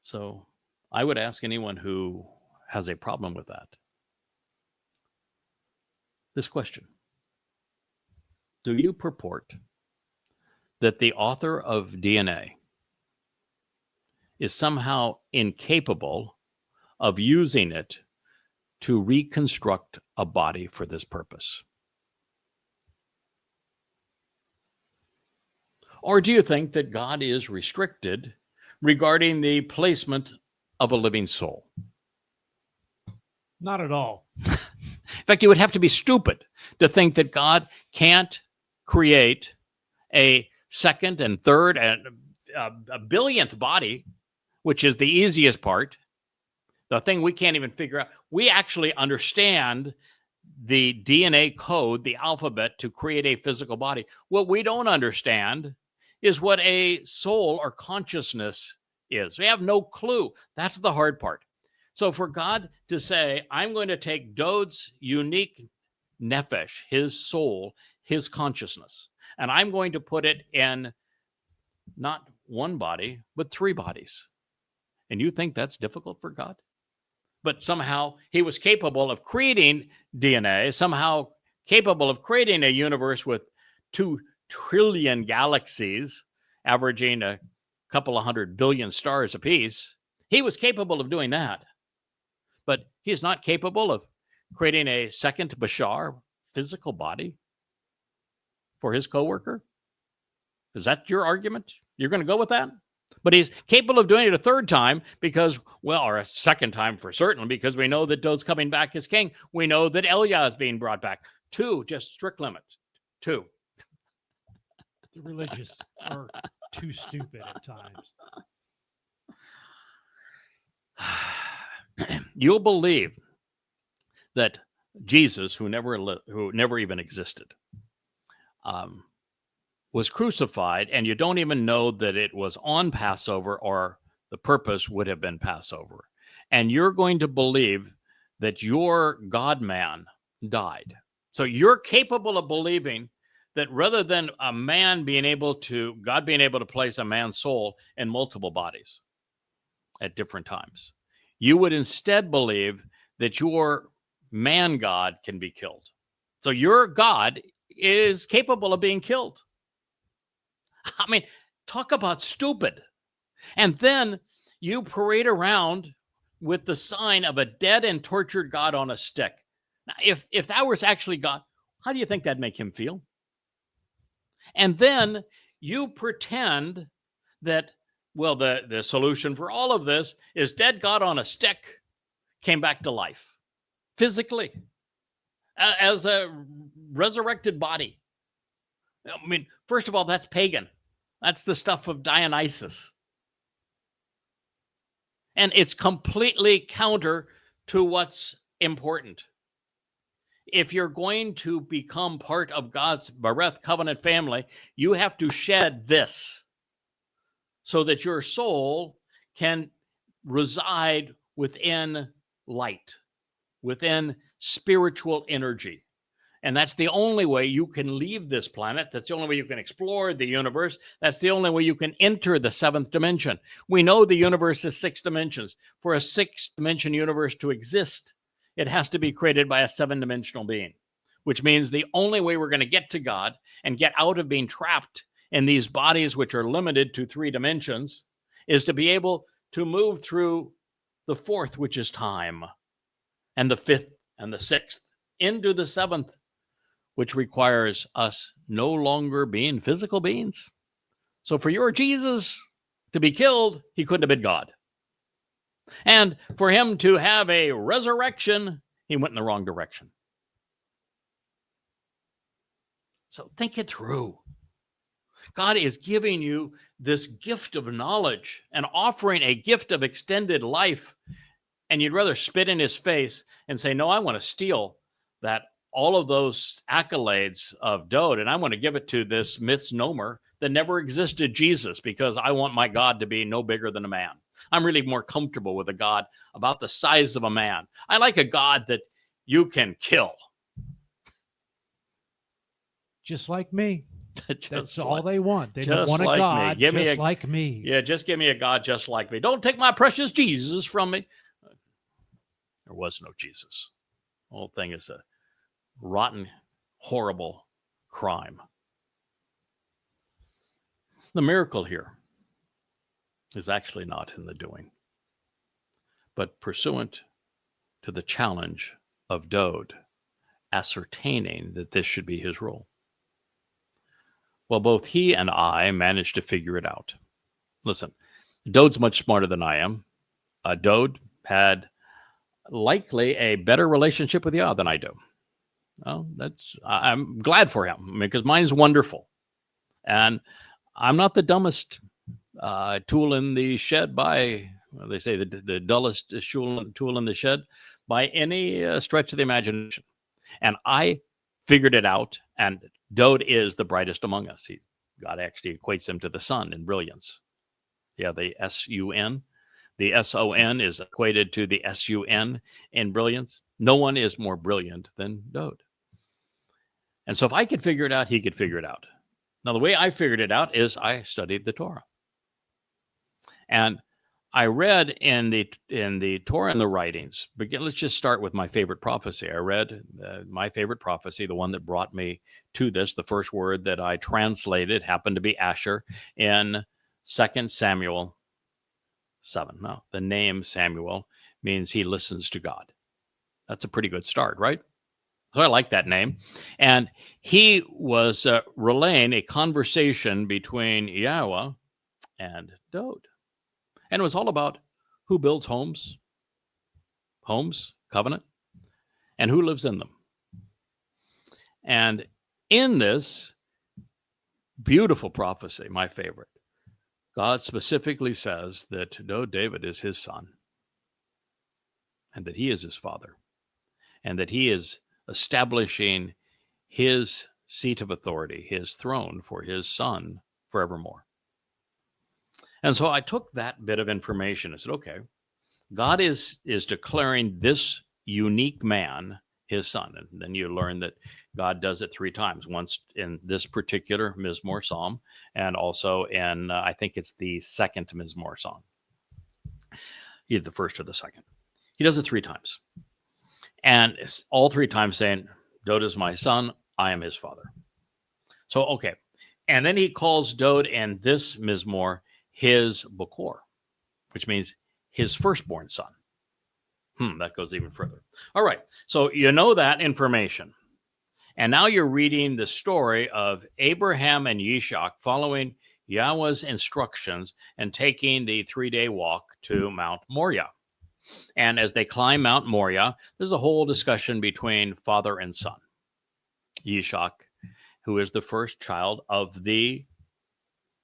So I would ask anyone who has a problem with that this question: do you purport that the author of DNA is somehow incapable of using it to reconstruct a body for this purpose? Or do you think that God is restricted regarding the placement of a living soul? Not at all. In fact, you would have to be stupid to think that God can't create a second and third and a billionth body, which is the easiest part, the thing we can't even figure out. We actually understand the DNA code, the alphabet, to create a physical body. What we don't understand is what a soul or consciousness is. We have no clue. That's the hard part. So for God to say, I'm going to take Dowd's unique nephesh, his soul, his consciousness, and I'm going to put it in not 1 body, but 3 bodies. And you think that's difficult for God? But somehow he was capable of creating DNA, somehow capable of creating a universe with 2 trillion galaxies, averaging a couple of 100 billion stars apiece. He was capable of doing that. But he's not capable of creating a second Bashar physical body for his coworker? Is that your argument? You're going to go with that? But he's capable of doing it a 3rd time because, well, or a 2nd time for certain, because we know that Dowd's coming back as king. We know that Eliah is being brought back. 2, just strict limit. 2. The religious are too stupid at times. You'll believe that Jesus, who never even existed, was crucified, and you don't even know that it was on Passover or the purpose would have been Passover. And you're going to believe that your God-man died So you're capable of believing that rather than God being able to place a man's soul in multiple bodies at different times, you would instead believe that your man God can be killed. So your God is capable of being killed. I mean, talk about stupid. And then you parade around with the sign of a dead and tortured God on a stick. Now, if that was actually God, how do you think that'd make him feel? And then you pretend that, well, the solution for all of this is dead God on a stick came back to life physically as a resurrected body. I mean, first of all, that's pagan. That's the stuff of Dionysus. And it's completely counter to what's important. If you're going to become part of God's Bereth covenant family, you have to shed this so that your soul can reside within light, within spiritual energy. And that's the only way you can leave this planet. That's the only way you can explore the universe. That's the only way you can enter the seventh dimension. We know the universe is 6 dimensions. For a 6-dimension universe to exist, it has to be created by a 7-dimensional being, which means the only way we're going to get to God and get out of being trapped in these bodies, which are limited to 3 dimensions, is to be able to move through the 4th, which is time, and the 5th and the 6th into the 7th, which requires us no longer being physical beings. So for your Jesus to be killed, he couldn't have been God. And for him to have a resurrection, he went in the wrong direction. So think it through. God is giving you this gift of knowledge and offering a gift of extended life. And you'd rather spit in his face and say, no, I want to steal that, all of those accolades of Dode, and I want to give it to this misnomer that never existed, Jesus, because I want my God to be no bigger than a man. I'm really more comfortable with a God about the size of a man. I like a God that you can kill. Just like me. That's all they want. They don't want a God just like me. Yeah, just give me a God just like me. Don't take my precious Jesus from me. There was no Jesus. The whole thing is a rotten, horrible crime. The miracle here is actually not in the doing, but pursuant to the challenge of Dode, ascertaining that this should be his role. Well, both he and I managed to figure it out. Listen, Dode's much smarter than I am. Dode had likely a better relationship with Yah than I do. Well, I'm glad for him because mine's wonderful. And I'm not the dumbest tool in the shed by, well, they say the dullest tool in the shed by any stretch of the imagination. And I figured it out, and Dode is the brightest among us. God actually equates him to the sun in brilliance. Yeah, the S-U-N. The S-O-N is equated to the S-U-N in brilliance. No one is more brilliant than Dode. And so if I could figure it out, he could figure it out. Now, the way I figured it out is I studied the Torah. And I read in the Torah and the writings, let's just start with my favorite prophecy. I read my favorite prophecy, the one that brought me to this. The first word that I translated happened to be Asher in 2 Samuel 7. Now, the name Samuel means he listens to God. That's a pretty good start, right? So I like that name. And he was relaying a conversation between Yahowah and Dode. And it was all about who builds homes, covenant, and who lives in them. And in this beautiful prophecy, my favorite, God specifically says that David is his son, and that he is his father, and that he is establishing his seat of authority, his throne for his son forevermore. And so I took that bit of information and said, okay, God is declaring this unique man his son. And then you learn that God does it 3 times, once in this particular Mizmor psalm, and also in, I think it's the second Mizmor song, either the first or the second. He does it 3 times. And it's all 3 times saying, Dod is my son, I am his father. So, okay. And then he calls Dod in this Mizmor his Bokor, which means his firstborn son. That goes even further. All right. So you know that information. And now you're reading the story of Abraham and Yishak following Yahweh's instructions and taking the 3-day walk to Mount Moriah. And as they climb Mount Moriah, there's a whole discussion between father and son. Yishak, who is the first child of the,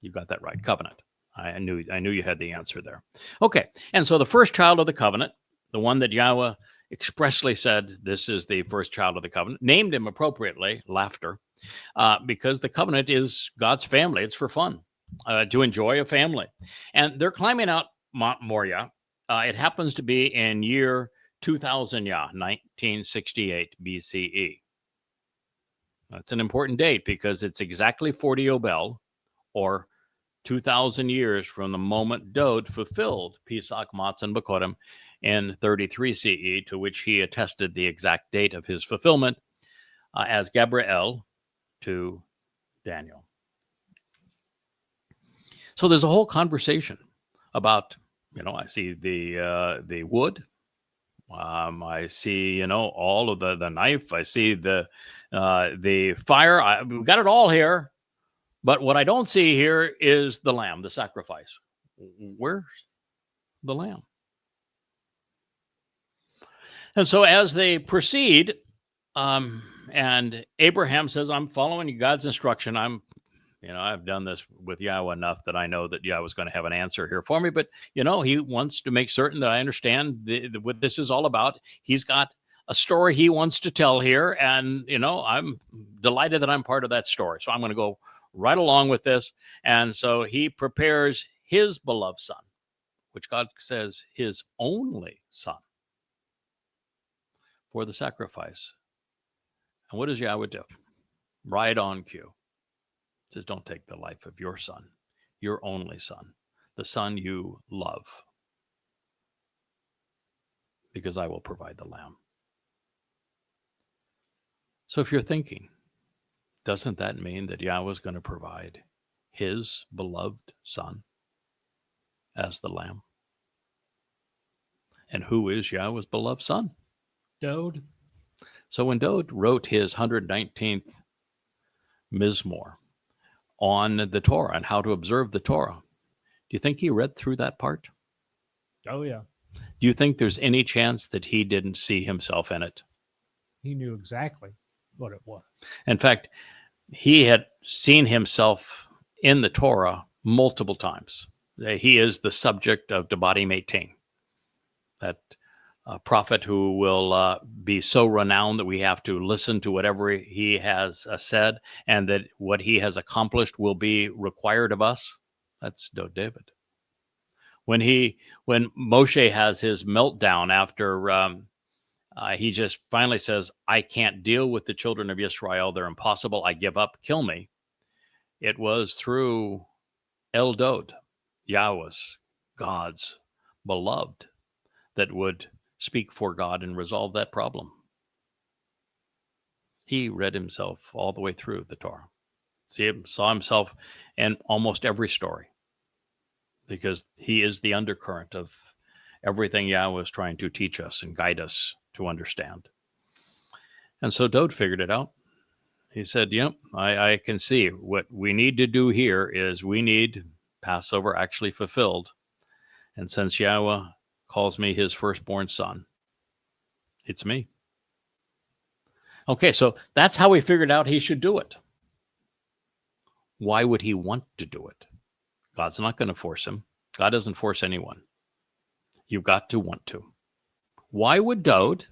you got that right, covenant. I knew you had the answer there. Okay, and so the first child of the covenant, the one that Yahweh expressly said, this is the first child of the covenant, named him appropriately, Laughter, because the covenant is God's family. It's for fun, to enjoy a family. And they're climbing out Mount Moriah. It happens to be in year 2000 1968 BCE. That's an important date because it's exactly 40 Yobel, or 2,000 years from the moment Dod fulfilled Pesach, Matzah, and Bekorim in 33 CE, to which he attested the exact date of his fulfillment as Gabriel to Daniel. So there's a whole conversation about, I see the wood. I see, all of the knife. I see the fire. We've got it all here. But what I don't see here is the lamb, the sacrifice. Where's the lamb? And so as they proceed, and Abraham says, I'm following God's instruction. I've done this with Yahweh enough that I know that Yahweh's going to have an answer here for me. But, he wants to make certain that I understand what this is all about. He's got a story he wants to tell here. And, I'm delighted that I'm part of that story. So I'm going to go right along with this. And so he prepares his beloved son, which God says his only son, for the sacrifice. And what does Yahweh do? Right on cue. Says, don't take the life of your son, your only son, the son you love, because I will provide the lamb. So if you're thinking, doesn't that mean that Yahweh is going to provide his beloved son as the lamb? And who is Yahweh's beloved son? Dod. So when Dod wrote his 119th Mizmor on the Torah and how to observe the Torah, do you think he read through that part? Oh, yeah. Do you think there's any chance that he didn't see himself in it? He knew exactly what it was. In fact, he had seen himself in the Torah multiple times. He is the subject of Dabadi Meiting, that prophet who will be so renowned that we have to listen to whatever he has said, and that what he has accomplished will be required of us. That's Dod David. When Moshe has his meltdown after he just finally says, I can't deal with the children of Israel. They're impossible. I give up. Kill me. It was through El Dod, Yahweh's, God's beloved, that would speak for God and resolve that problem. He read himself all the way through the Torah. Saw himself in almost every story, because he is the undercurrent of everything Yahweh is trying to teach us and guide us to understand. And so Dod figured it out. He said, yep, I can see what we need to do here is we need Passover actually fulfilled. And since Yahweh calls me his firstborn son, it's me. Okay, so that's how he figured out he should do it. Why would he want to do it? God's not going to force him. God doesn't force anyone. You've got to want to. Why would Dod?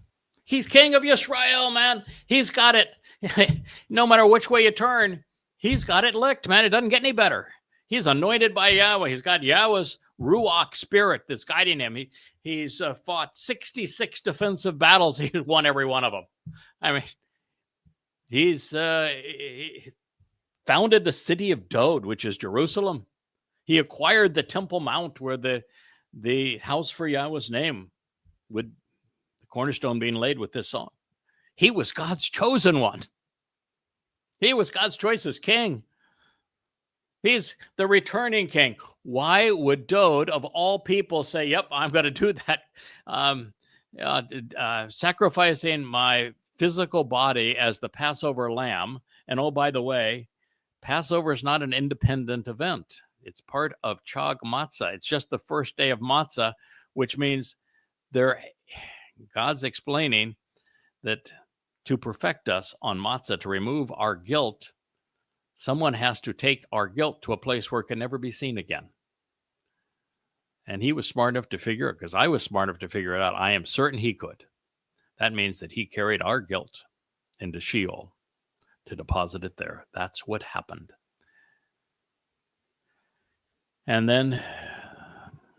He's king of Israel, man. He's got it. No matter which way you turn, he's got it licked, man. It doesn't get any better. He's anointed by Yahweh. He's got Yahweh's Ruach spirit that's guiding him. He's fought 66 defensive battles. He's won every one of them. I mean, he's he founded the city of Dod, which is Jerusalem. He acquired the Temple Mount where the house for Yahweh's name would, the cornerstone being laid with this song. He was God's chosen one. He was God's choice as king. He's the returning king. Why would Dod, of all people, say, yep, I'm going to do that, sacrificing my physical body as the Passover lamb? And oh, by the way, Passover is not an independent event. It's part of Chag Matzah. It's just the first day of Matzah, which means God's explaining that to perfect us on Matzah, to remove our guilt, someone has to take our guilt to a place where it can never be seen again. And he was smart enough to figure it, because I was smart enough to figure it out. I am certain he could. That means that he carried our guilt into Sheol to deposit it there. That's what happened. And then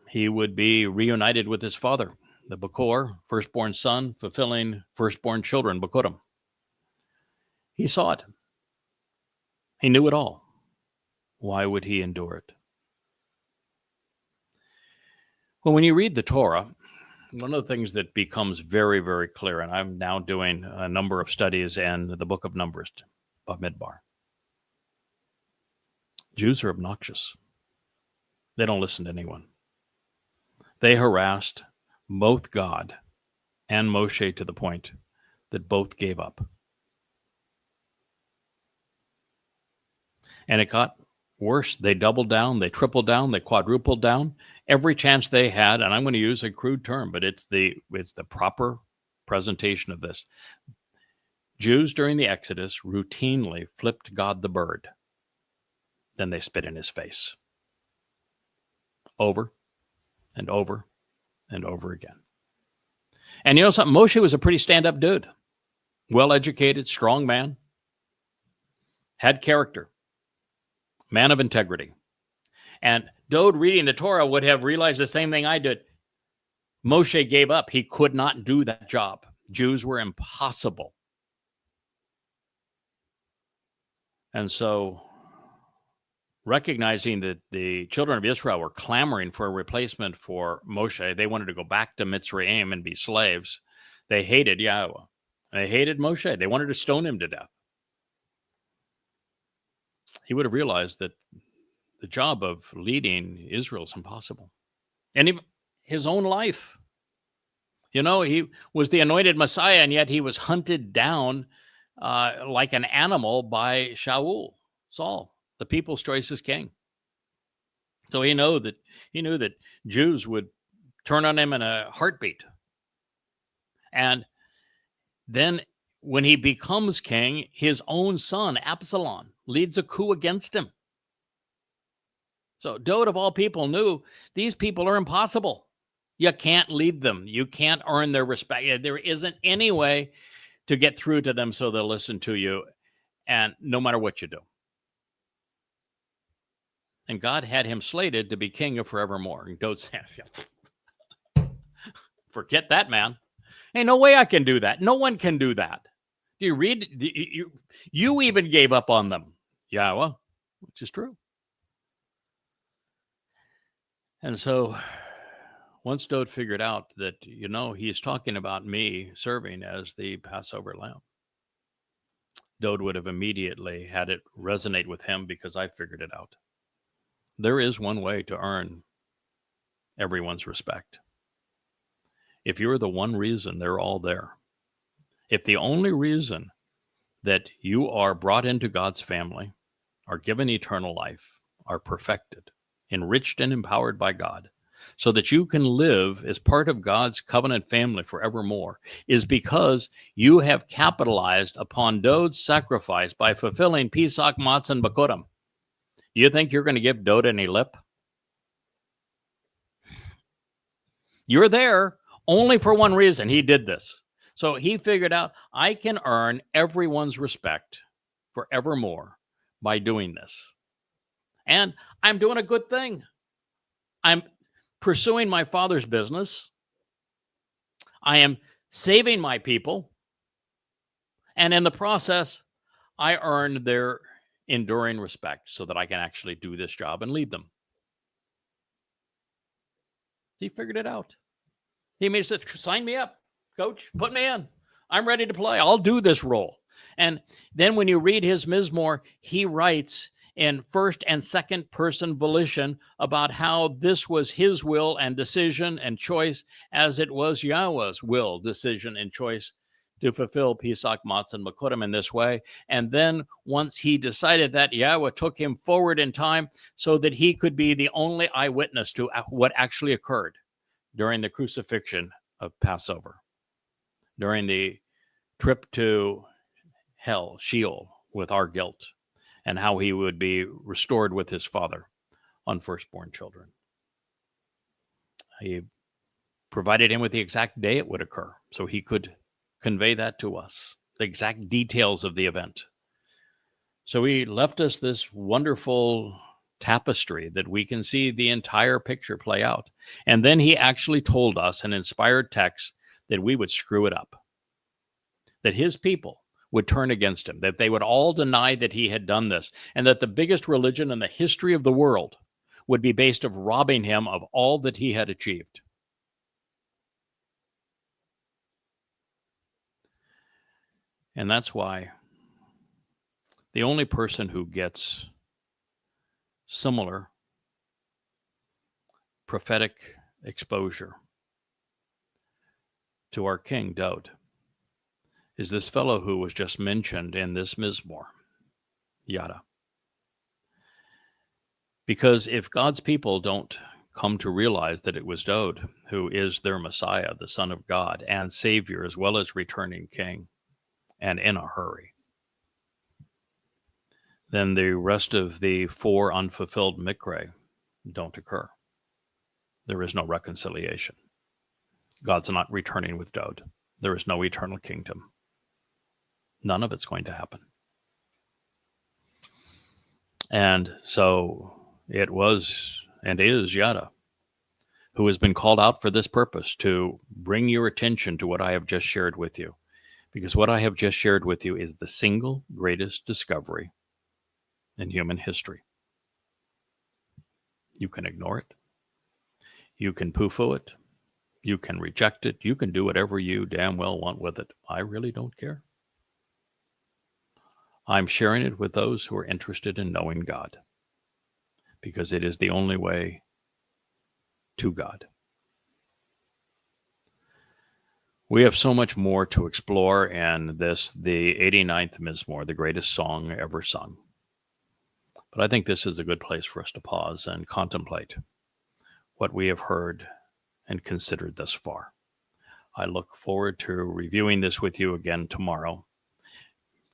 he would be reunited with his father, the Bakor, firstborn son, fulfilling firstborn children, Bakurim. He saw it. He knew it all. Why would he endure it? Well, when you read the Torah, one of the things that becomes very, very clear, and I'm now doing a number of studies in the book of Numbers, Bamidbar. Jews are obnoxious. They don't listen to anyone. They harassed both God and Moshe to the point that both gave up. And it got worse. They doubled down, they tripled down, they quadrupled down. Every chance they had, and I'm going to use a crude term, but it's the proper presentation of this. Jews during the Exodus routinely flipped God the bird. Then they spit in his face. Over and over and over again. And you know something? Moshe was a pretty stand-up dude. Well-educated, strong man. Had character. Man of integrity. And Dod reading the Torah would have realized the same thing I did. Moshe gave up. He could not do that job. Jews were impossible. And so, recognizing that the children of Israel were clamoring for a replacement for Moshe, they wanted to go back to Mitzrayim and be slaves. They hated Yahweh. They hated Moshe. They wanted to stone him to death. He would have realized that the job of leading Israel is impossible. And even his own life. You know, he was the anointed Messiah, and yet he was hunted down like an animal by Saul, the people's choicest king. So he knew that Jews would turn on him in a heartbeat. And then when he becomes king, his own son, Absalom, leads a coup against him. So Dod, of all people, knew these people are impossible. You can't lead them. You can't earn their respect. There isn't any way to get through to them so they'll listen to you, and no matter what you do. And God had him slated to be king of forevermore. And Dod said, forget that, man. Ain't no way I can do that. No one can do that. Do you read? You even gave up on them, Yahweh, which is true. And so once Dod figured out that, he's talking about me serving as the Passover lamb, Dod would have immediately had it resonate with him because I figured it out. There is one way to earn everyone's respect. If you're the one reason they're all there, if the only reason that you are brought into God's family, are given eternal life, are perfected, enriched and empowered by God, so that you can live as part of God's covenant family forevermore, is because you have capitalized upon Dod's sacrifice by fulfilling Pesach, Matzah, and Bakurim. Do you think you're going to give Dod any lip? You're there only for one reason. He did this. So he figured out, I can earn everyone's respect forevermore by doing this. And I'm doing a good thing. I'm pursuing my Father's business. I am saving my people. And in the process, I earn their enduring respect so that I can actually do this job and lead them. He figured it out. He made it, sign me up, coach, put me in. I'm ready to play. I'll do this role. And then when you read his Mizmor, he writes in first and second person volition about how this was his will and decision and choice, as it was Yahweh's will, decision, and choice to fulfill Pesach, Matzah, and Makutim in this way. And then once he decided that, Yahweh took him forward in time so that he could be the only eyewitness to what actually occurred during the crucifixion of Passover, during the trip to hell, Sheol, with our guilt, and how he would be restored with his Father on firstborn children. He provided him with the exact day it would occur so he could convey that to us, the exact details of the event. So he left us this wonderful tapestry that we can see the entire picture play out. And then he actually told us in inspired text that we would screw it up, that his people would turn against him, that they would all deny that he had done this, and that the biggest religion in the history of the world would be based of robbing him of all that he had achieved. And that's why the only person who gets similar prophetic exposure to our king, Dowd, is this fellow who was just mentioned in this Mizmor, Yada. Because if God's people don't come to realize that it was Dowd who is their Messiah, the Son of God and Savior, as well as returning king, and in a hurry, then the rest of the 4 unfulfilled Mikre don't occur. There is no reconciliation. God's not returning with Dowd. There is no eternal kingdom. None of it's going to happen. And so it was and is Yada who has been called out for this purpose, to bring your attention to what I have just shared with you. Because what I have just shared with you is the single greatest discovery in human history. You can ignore it. You can poo-poo it. You can reject it. You can do whatever you damn well want with it. I really don't care. I'm sharing it with those who are interested in knowing God, because it is the only way to God. We have so much more to explore in this, the 89th Mizmor, the greatest song ever sung. But I think this is a good place for us to pause and contemplate what we have heard and considered thus far. I look forward to reviewing this with you again tomorrow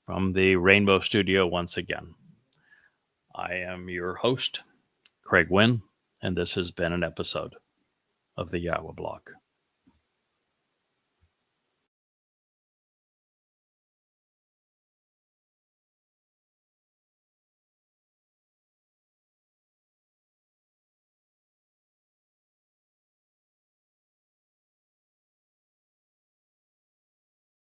from the Rainbow Studio once again. I am your host, Craig Winn, and this has been an episode of the YAHOWAH blog.